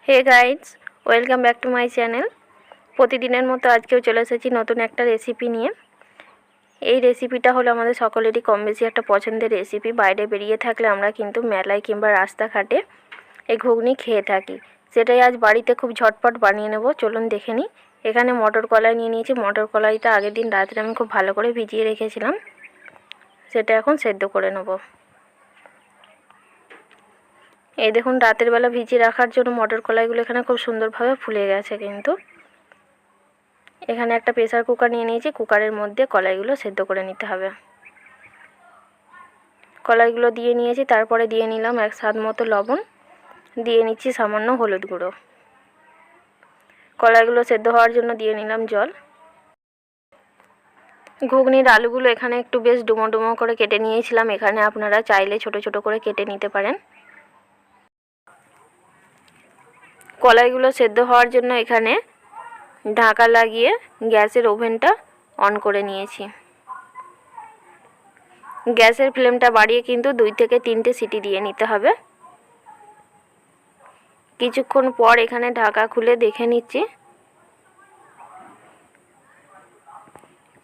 Hey guys, welcome back to my channel. প্রতিদিনের মতো আজকেও চলে এসেছি নতুন একটা রেসিপি নিয়ে। এই রেসিপিটা হলো আমাদের সকলেরই কম বেশি একটা পছন্দের রেসিপি। বাইরে বেরিয়ে থাকলে আমরা কিন্তু মেলায় কিংবা রাস্তাঘাটে এই ঘুগনি খেয়ে থাকি। সেটাই আজ বাড়িতে খুব ঝটপট বানিয়ে নেব। চলুন দেখে নিই। এখানে মটর কলাই নিয়ে নিয়েছি। মটর কলাইটা আগের দিন রাত্রে আমি খুব ভালো করে ভিজিয়ে রেখেছিলাম। সেটা এখন সেদ্ধ করে নেব। এই দেখুন, রাতের বেলা ভিজিয়ে রাখার জন্য মটর কলাইগুলো এখানে খুব সুন্দরভাবে ফুলে গেছে। কিন্তু এখানে একটা প্রেসার কুকার নিয়ে নিয়েছি। কুকারের মধ্যে কলাইগুলো সেদ্ধ করে নিতে হবে। কলাইগুলো দিয়ে নিয়েছি। তারপরে দিয়ে নিলাম এক স্বাদ মতো লবণ, দিয়ে নিচ্ছি সামান্য হলুদ গুঁড়ো। কলাইগুলো সেদ্ধ হওয়ার জন্য দিয়ে নিলাম জল। ঘুগনির আলুগুলো এখানে একটু বেশ ডুমো ডুমো করে কেটে নিয়েছিলাম। এখানে আপনারা চাইলে ছোট ছোট করে কেটে নিতে পারেন। কলাইগুলো সেদ্ধ হওয়ার জন্য এখানে ঢাকা লাগিয়ে গ্যাসের ওভেনটা অন করে নিয়েছি। গ্যাসের ফ্লেমটা বাড়িয়ে কিন্তু 2 থেকে 3টে সিটি দিয়ে নিতে হবে। কিছুক্ষণ পর এখানে ঢাকা খুলে দেখে নিচ্ছি।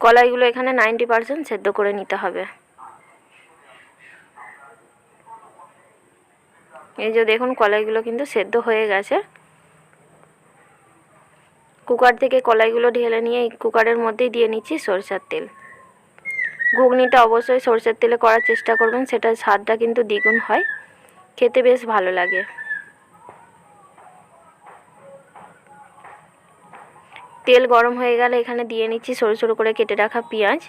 কলাইগুলো এখানে 90% সেদ্ধ করে নিতে হবে। এই যে দেখুন, কলাইগুলো কিন্তু সেদ্ধ হয়ে গেছে। কুকার থেকে কলাইগুলো ঢেলে নিয়ে এই কুকারের মধ্যেই দিয়ে নিচ্ছি সরষের তেল। ঘুগনিটা অবশ্যই সরষের তেলে করার চেষ্টা করবেন, সেটার স্বাদটা কিন্তু দ্বিগুণ হয়, খেতে বেশ ভালো লাগে। তেল গরম হয়ে গেলে এখানে দিয়ে নিচ্ছি সরু সরু করে কেটে রাখা পেঁয়াজ।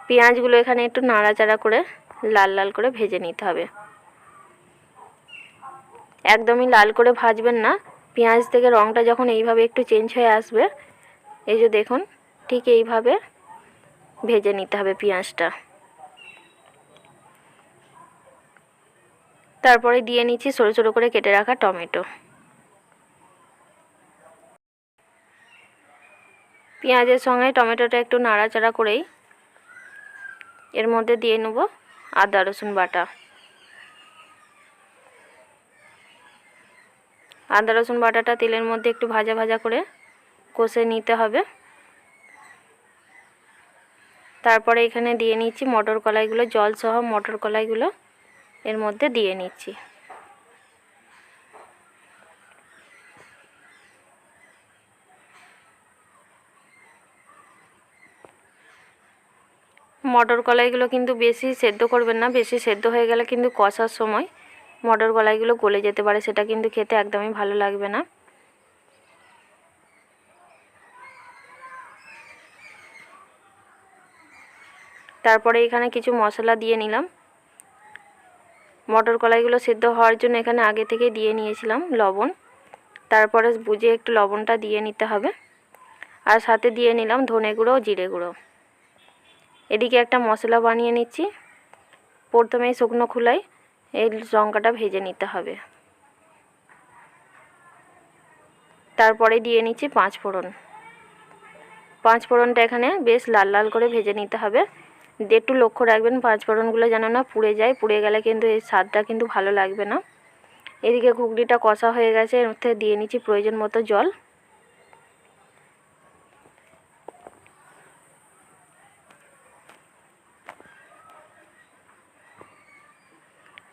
পেঁয়াজগুলো এখানে একটু নাড়াচাড়া করে লাল লাল করে ভেজে নিতে হবে। একদমই লাল করে ভাজবেন না। পেঁয়াজ থেকে রঙটা যখন এইভাবে একটু চেঞ্জ হয়ে আসবে, এই যে দেখুন, ঠিক এইভাবে ভেজে নিতে হবে পেঁয়াজটা। তারপরে দিয়ে নিচ্ছি সরু সরু করে কেটে রাখা টমেটো। পেঁয়াজের সঙ্গে টমেটোটা একটু নাড়াচাড়া করেই এর মধ্যে দিয়ে নেব আদা রসুন বাটা। আদা রসুন বাটাটা তেলের মধ্যে একটু ভাজা ভাজা করে কষে নিতে হবে। তারপরে এখানে দিয়ে নিচ্ছি মটর কলাইগুলো, জল সহ মটর কলাইগুলো এর মধ্যে দিয়ে নিচ্ছি। মটর কলাইগুলো কিন্তু বেশি সেদ্ধ করবেন না। বেশি সেদ্ধ হয়ে গেলে কিন্তু কষার সময় মটর কলাইগুলো গলে যেতে পারে, সেটা কিন্তু খেতে একদমই ভালো লাগবে না। তারপরে এখানে কিছু মশলা দিয়ে নিলাম। মটর কলাইগুলো সেদ্ধ হওয়ার জন্য এখানে আগে থেকে দিয়ে নিয়েছিলাম লবণ। তারপরে বুঝে একটু লবণটা দিয়ে নিতে হবে। আর সাথে দিয়ে নিলাম ধনে গুঁড়ো ও জিরে গুঁড়ো। এদিকে একটা মশলা বানিয়ে নিচ্ছি। প্রথমেই শুকনো খোলায় এই লঙ্কাটা ভেজে নিতে হবে। তারপরে দিয়ে নিচ্ছি 5 ফোড়ন। 5 ফোড়নটা এখানে বেশ লাল লাল করে ভেজে নিতে হবে। একটু লক্ষ্য রাখবেন 5 ফোড়নগুলো যেন না পুড়ে যায়। পুড়ে গেলে কিন্তু এই স্বাদটা কিন্তু ভালো লাগবে না। এদিকে ঘুগনিটা কষা হয়ে গেছে। এর মধ্যে দিয়ে নিচ্ছি প্রয়োজন মতো জল।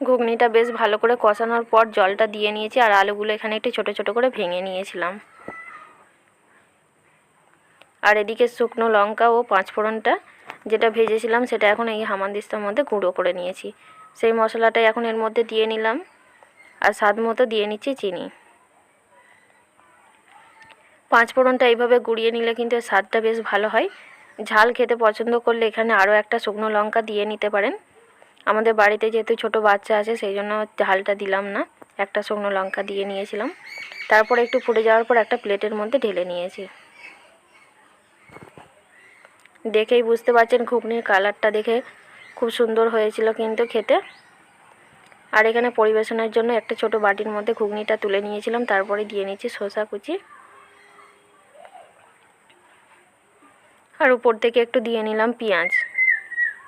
ঘুগনিটা বেশ ভালো করে কষানোর পর জলটা দিয়ে নিয়েছি। আর আলুগুলো এখানে একটু ছোট ছোট করে ভেঙে নিয়েছিলাম। আর এদিকে শুকনো লঙ্কা ও 5 ফোড়নটা যেটা ভেজেছিলাম সেটা এখন এই হামানদিস্তার মধ্যে গুঁড়ো করে নিয়েছি। সেই মশলাটাই এখন এর মধ্যে দিয়ে নিলাম। আর স্বাদ মতো দিয়ে নিচ্ছি চিনি। 5 ফোড়নটা এইভাবে গুঁড়িয়ে নিলে কিন্তু এর স্বাদটা বেশ ভালো হয়। ঝাল খেতে পছন্দ করলে এখানে আরও একটা শুকনো লঙ্কা দিয়ে নিতে পারেন। আমাদের বাড়িতে যেহেতু ছোট বাচ্চা আছে সেই জন্য ঝালটা দিলাম না, একটা শুকনো লঙ্কা দিয়ে নিয়েছিলাম। তারপরে একটু ফুটে যাওয়ার পর একটা প্লেটের মধ্যে ঢেলে নিয়েছি। দেখেই বুঝতে পারছেন ঘুগনির কালারটা দেখে খুব সুন্দর হয়েছিল কিন্তু খেতে। আর এখানে পরিবেশনের জন্য একটা ছোট বাটির মধ্যে ঘুগনিটা তুলে নিয়েছিলাম। তারপরে দিয়ে নিচ্ছি শসা কুচি। আর উপর থেকে একটু দিয়ে নিলাম পেঁয়াজ।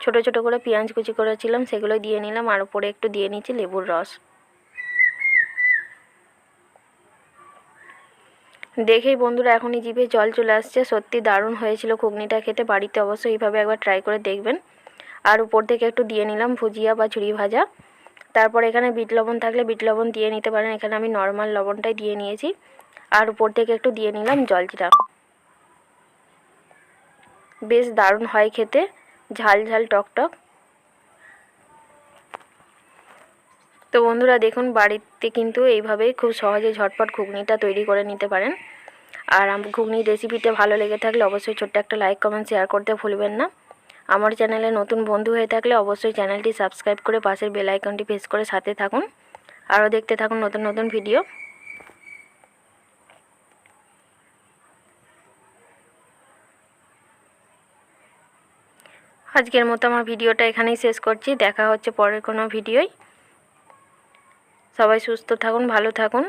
ছোট ছোট করে পেঁয়াজ কুচি করেছিলাম সেগুলো দিয়ে নিলাম, আর উপরে একটু দিয়ে নিচ্ছি লেবুর রস। দেখেই বন্ধুরা এখনই জিভে জল চলে আসছে। সত্যি দারুণ হয়েছিল ঘুগনিটা খেতে। বাড়িতে অবশ্যই এইভাবে একবার ট্রাই করে দেখবেন। আর উপর থেকে একটু দিয়ে নিলাম ভুজিয়া বা ঝুরি ভাজা। তারপর এখানে বিট লবণ থাকলে বিট লবণ দিয়ে নিতে পারেন, এখানে আমি নর্মাল লবণটাই দিয়ে নিয়েছি। আর উপর থেকে একটু দিয়ে নিলাম জলজিরা। বেশ দারুণ হয় খেতে, ঝাল ঝাল টক টক। তো বন্ধুরা দেখুন, বাড়িতে কিন্তু এইভাবেই খুব সহজে ঝটপট ঘুগনিটা তৈরি করে নিতে পারেন। আর ঘুগনির রেসিপিটা ভালো লেগে থাকলে অবশ্যই ছোট্ট একটা লাইক কমেন্ট শেয়ার করতে ভুলবেন না। আমার চ্যানেলে নতুন বন্ধু হয়ে থাকলে অবশ্যই চ্যানেলটি সাবস্ক্রাইব করে পাশের বেল আইকনটি প্রেস করে সাথে থাকুন। আরও দেখতে থাকুন নতুন নতুন ভিডিও। আজকের মতো আমার ভিডিওটা এখানেই শেষ করছি। দেখা হচ্ছে পরের কোনো ভিডিওয়। সবাই সুস্থ থাকুন, ভালো থাকুন।